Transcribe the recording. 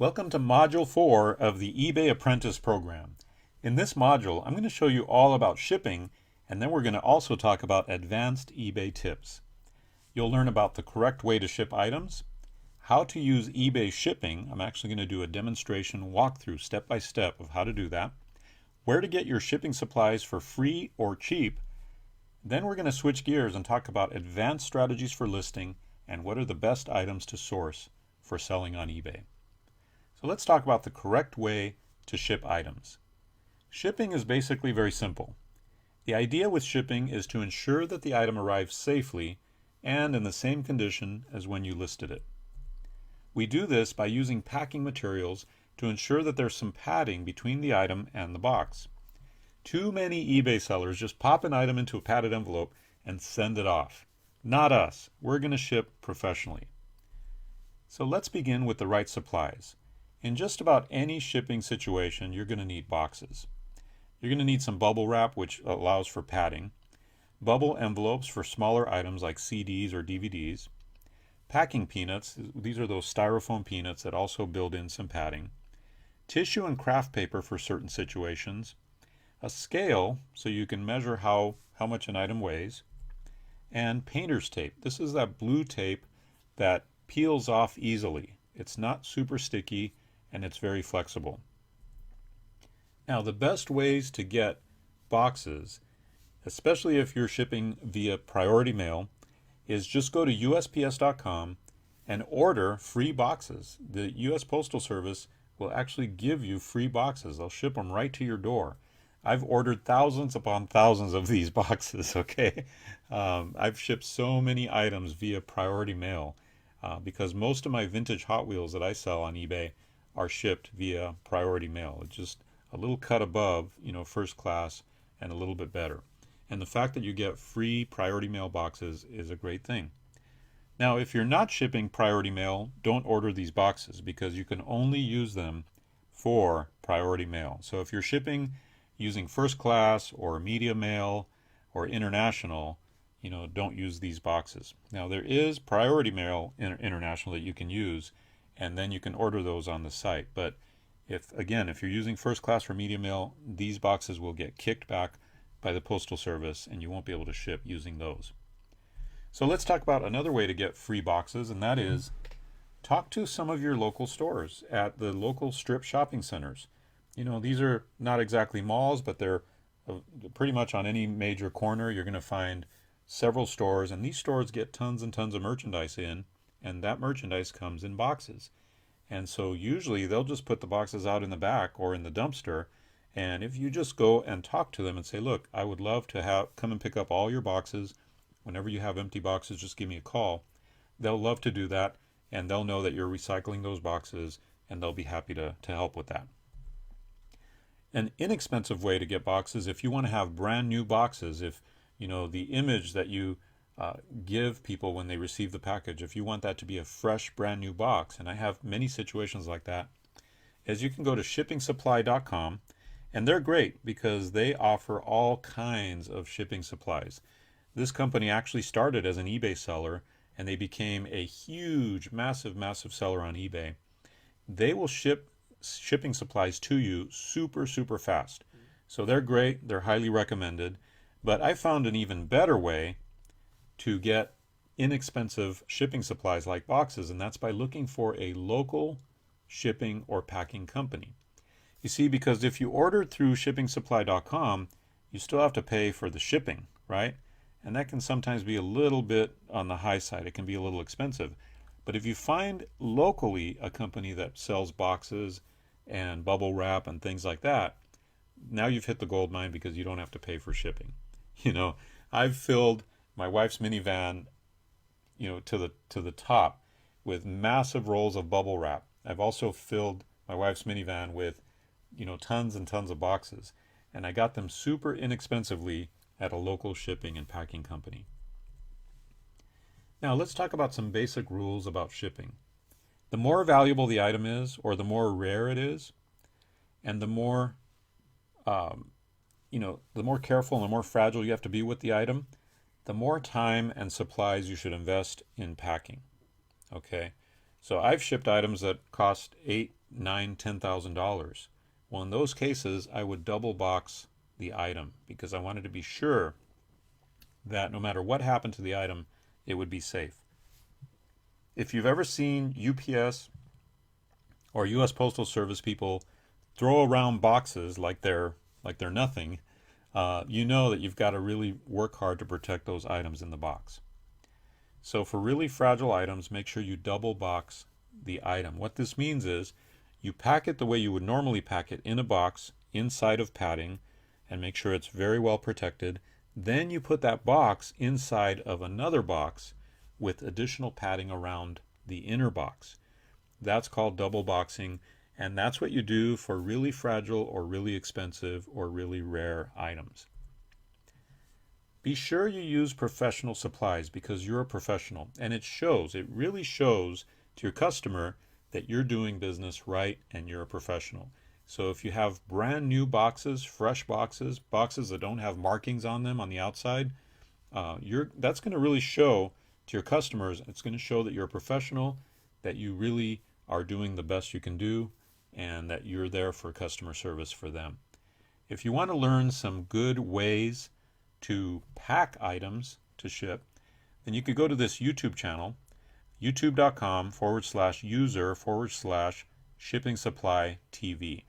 Welcome to Module 4 of the eBay Apprentice program. In this module, I'm going to show you all about shipping, and then we're going to also talk about advanced eBay tips. You'll learn about the correct way to ship items, how to use eBay shipping. I'm actually going to do a demonstration walkthrough step by step of how to do that, where to get your shipping supplies for free or cheap. Then we're going to switch gears and talk about advanced strategies for listing and what are the best items to source for selling on eBay. So let's talk about the correct way to ship items. Shipping is basically very simple. The idea with shipping is to ensure that the item arrives safely and in the same condition as when you listed it. We do this by using packing materials to ensure that there's some padding between the item and the box. Too many eBay sellers just pop an item into a padded envelope and send it off. Not us. We're going to ship professionally. So let's begin with the right supplies. In just about any shipping situation, you're going to need boxes. You're going to need some bubble wrap, which allows for padding, bubble envelopes for smaller items like CDs or DVDs, packing peanuts, these are those styrofoam peanuts that also build in some padding, tissue and craft paper for certain situations, a scale so you can measure how much an item weighs, and painter's tape. This is that blue tape that peels off easily. It's not super sticky and it's very flexible. Now, the best ways to get boxes, especially if you're shipping via priority mail, is just go to USPS.com and order free boxes. The US Postal Service will actually give you free boxes. They'll ship them right to your door. I've ordered thousands upon thousands of these boxes, okay? I've shipped so many items via priority mail because most of my vintage Hot Wheels that I sell on eBay are shipped via priority mail. It's just a little cut above, first class and a little bit better. And the fact that you get free priority mail boxes is a great thing. Now, if you're not shipping priority mail, don't order these boxes because you can only use them for priority mail. So if you're shipping using first class or media mail or international, don't use these boxes. Now, there is priority mail international that you can use, and then you can order those on the site. But if you're using first class or media mail, these boxes will get kicked back by the Postal Service and you won't be able to ship using those. So let's talk about another way to get free boxes, and that is talk to some of your local stores at the local strip shopping centers. These are not exactly malls, but they're pretty much on any major corner. You're going to find several stores, and these stores get tons and tons of merchandise in, and that merchandise comes in boxes. And so usually they'll just put the boxes out in the back or in the dumpster, and if you just go and talk to them and say, look, I would love to come and pick up all your boxes. Whenever you have empty boxes, just give me a call. They'll love to do that, and they'll know that you're recycling those boxes, and they'll be happy to help with that. An inexpensive way to get boxes, if you want to have brand new boxes, if the image that you give people when they receive the package, if you want that to be a fresh brand new box, and I have many situations like that, is you can go to shippingsupply.com, and they're great because they offer all kinds of shipping supplies. This company actually started as an eBay seller, and they became a huge, massive seller on eBay. They will ship shipping supplies to you super fast. So they're great, they're highly recommended. But I found an even better way to get inexpensive shipping supplies like boxes, and that's by looking for a local shipping or packing company. You see, because if you ordered through shippingsupply.com, you still have to pay for the shipping, right? And that can sometimes be a little bit on the high side. It can be a little expensive. But if you find locally a company that sells boxes and bubble wrap and things like that, now you've hit the gold mine because you don't have to pay for shipping. I've filled my wife's minivan, to the top with massive rolls of bubble wrap. I've also filled my wife's minivan with, tons and tons of boxes, and I got them super inexpensively at a local shipping and packing company. Now let's talk about some basic rules about shipping. The more valuable the item is, or the more rare it is, and the more the more careful and the more fragile you have to be with the item, the more time and supplies you should invest in packing. Okay, so I've shipped items that cost $8 $10,000. Well, in those cases, I would double box the item because I wanted to be sure that no matter what happened to the item, it would be safe. If you've ever seen UPS or US Postal Service people throw around boxes like they're nothing, you know that you've got to really work hard to protect those items in the box. So for really fragile items, make sure you double box the item. What this means is you pack it the way you would normally pack it, in a box inside of padding, and make sure it's very well protected. Then you put that box inside of another box with additional padding around the inner box. That's called double boxing, and that's what you do for really fragile or really expensive or really rare items. Be sure you use professional supplies because you're a professional, and it really shows to your customer that you're doing business right and you're a professional. So if you have brand new boxes, fresh boxes, boxes that don't have markings on them on the outside, that's going to really show to your customers. It's going to show that you're a professional, that you really are doing the best you can do, and that you're there for customer service for them. If you want to learn some good ways to pack items to ship, then you could go to this YouTube channel, youtube.com/user/shipping supply TV.